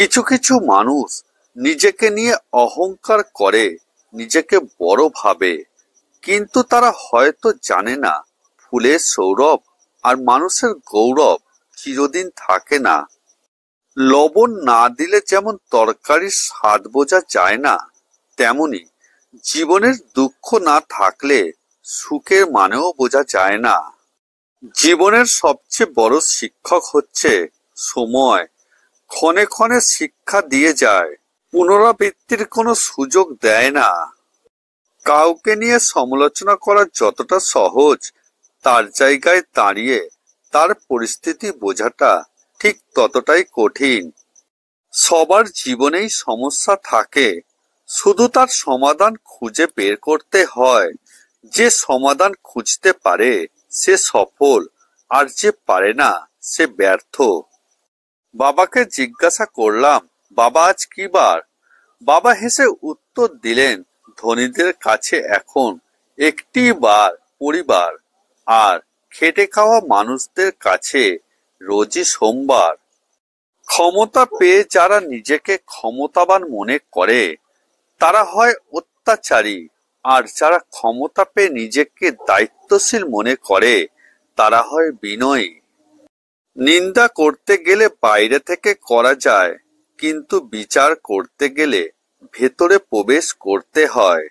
কিছু কিছু মানুষ নিজেকে নিয়ে অহংকার করে, নিজেকে বড় ভাবে, কিন্তু তারা হয়তো জানে না ফুলের সৌরভ আর মানুষের গৌরব চিরদিন থাকে না। লবণ না দিলে যেমন তরকারির স্বাদ বোঝা যায় না, তেমনি জীবনের দুঃখ না থাকলে সুখের মানেও বোঝা যায় না। জীবনের সবচেয়ে বড় শিক্ষক হচ্ছে সময়। ক্ষণে ক্ষণে শিক্ষা দিয়ে যায়, পুনরাবৃত্তির কোনো সুযোগ দেয় না। কাউকে নিয়ে সমালোচনা করা যতটা সহজ, তার জায়গায় দাঁড়িয়ে তার পরিস্থিতি বোঝাটা ঠিক ততটাই কঠিন। সবার জীবনেই সমস্যা থাকে, শুধু তার সমাধান খুঁজে বের করতে হয়। যে সমাধান খুঁজতে পারে সে সফল, আর যে পারে না সে ব্যর্থ। বাবাকে জিজ্ঞাসা করলাম, বাবা আজ কি বার? বাবা হেসে উত্তর দিলেন, ধনীদের কাছে এখন একটি বার পরিবার, আর খেটে খাওয়া মানুষদের কাছে রোজই সোমবার। ক্ষমতা পেয়ে যারা নিজেকে ক্ষমতাবান মনে করে তারা হয় অত্যাচারী, আর যারা ক্ষমতা পেয়ে নিজেকে দায়িত্বশীল মনে করে তারা হয় বিনয়ী। নিন্দা করতে গেলে বাইরে থেকে করা যায়, কিন্তু বিচার করতে গেলে ভেতরে প্রবেশ করতে হয়।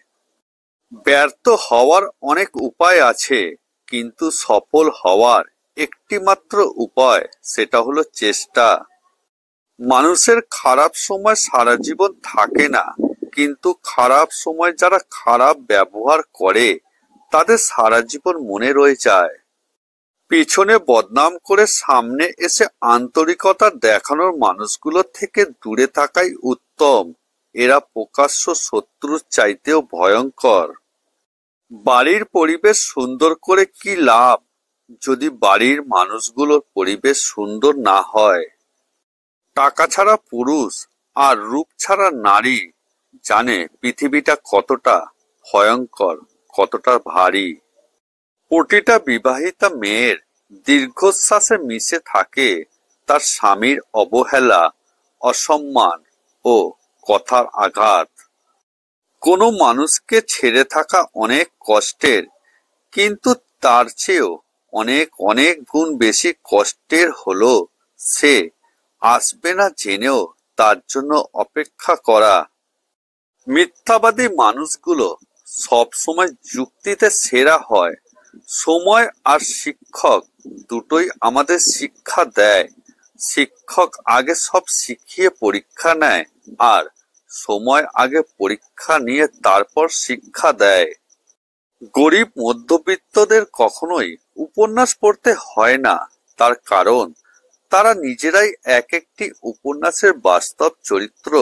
ব্যর্থ হওয়ার অনেক উপায় আছে, কিন্তু সফল হওয়ার একটি মাত্র উপায়, সেটা হলো চেষ্টা। মানুষের খারাপ সময় সারা জীবন থাকে না, কিন্তু খারাপ সময় যারা খারাপ ব্যবহার করে তাদের সারা জীবন মনে রয়ে যায়। পিছনে বদনাম করে সামনে এসে আন্তরিকতা দেখানোর মানুষগুলো থেকে দূরে থাকাই উত্তম। এরা প্রকাশ্য শত্রুর চাইতেও ভয়ঙ্কর। বাড়ির পরিবেশ সুন্দর করে কি লাভ যদি বাড়ির মানুষগুলোর পরিবেশ সুন্দর না হয়? টাকা ছাড়া পুরুষ আর রূপ ছাড়া নারী জানে পৃথিবীটা কতটা ভয়ঙ্কর, কতটা ভারী। প্রতিটা বিবাহিতা মেয়ের দীর্ঘশ্বাসে মিশে থাকে তার স্বামীর অবহেলা, অসম্মান ও কথার আঘাত। কোনো মানুষকে ছেড়ে থাকা অনেক কষ্টের, কিন্তু তার চেয়েও অনেক অনেক গুণ বেশি কষ্টের হলো সে আসবে না জেনেও তার জন্য অপেক্ষা করা। মিথ্যাবাদী মানুষগুলো সব সময় যুক্তিতে সেরা হয়। সময় আর শিক্ষক দুটোই আমাদের শিক্ষা দেয়। শিক্ষক আগে সব শিখিয়ে পরীক্ষা নেয়, আর সময় আগে পরীক্ষা নিয়ে তারপর শিক্ষা দেয়। গরিব মধ্যবিত্তদের কখনোই উপন্যাস পড়তে হয় না, তার কারণ তারা নিজেরাই এক একটি উপন্যাসের বাস্তব চরিত্র।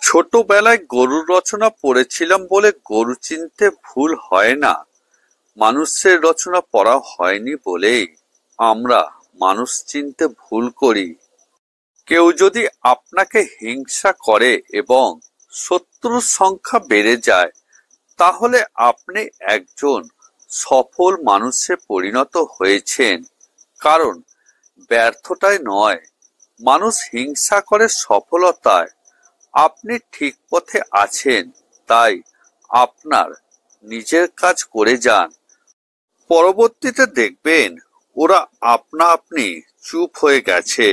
ছোটবেলায় গরুর রচনা পড়েছিলাম বলে গরু চিনতে ভুল হয় না। মানুষের রচনা পড়া হয়নি বলেই আমরা মানুষ চিনতে ভুল করি। কেউ যদি আপনাকে হিংসা করে এবং শত্রুর সংখ্যা বেড়ে যায়, তাহলে আপনি একজন সফল মানুষে পরিণত হয়েছেন। কারণ ব্যর্থতায় নয়, মানুষ হিংসা করে সফলতায়। আপনি ঠিক পথে আছেন, তাই আপনার নিজের কাজ করে যান। পরবর্তীতে দেখবেন ওরা আপনা আপনি চুপ হয়ে গেছে।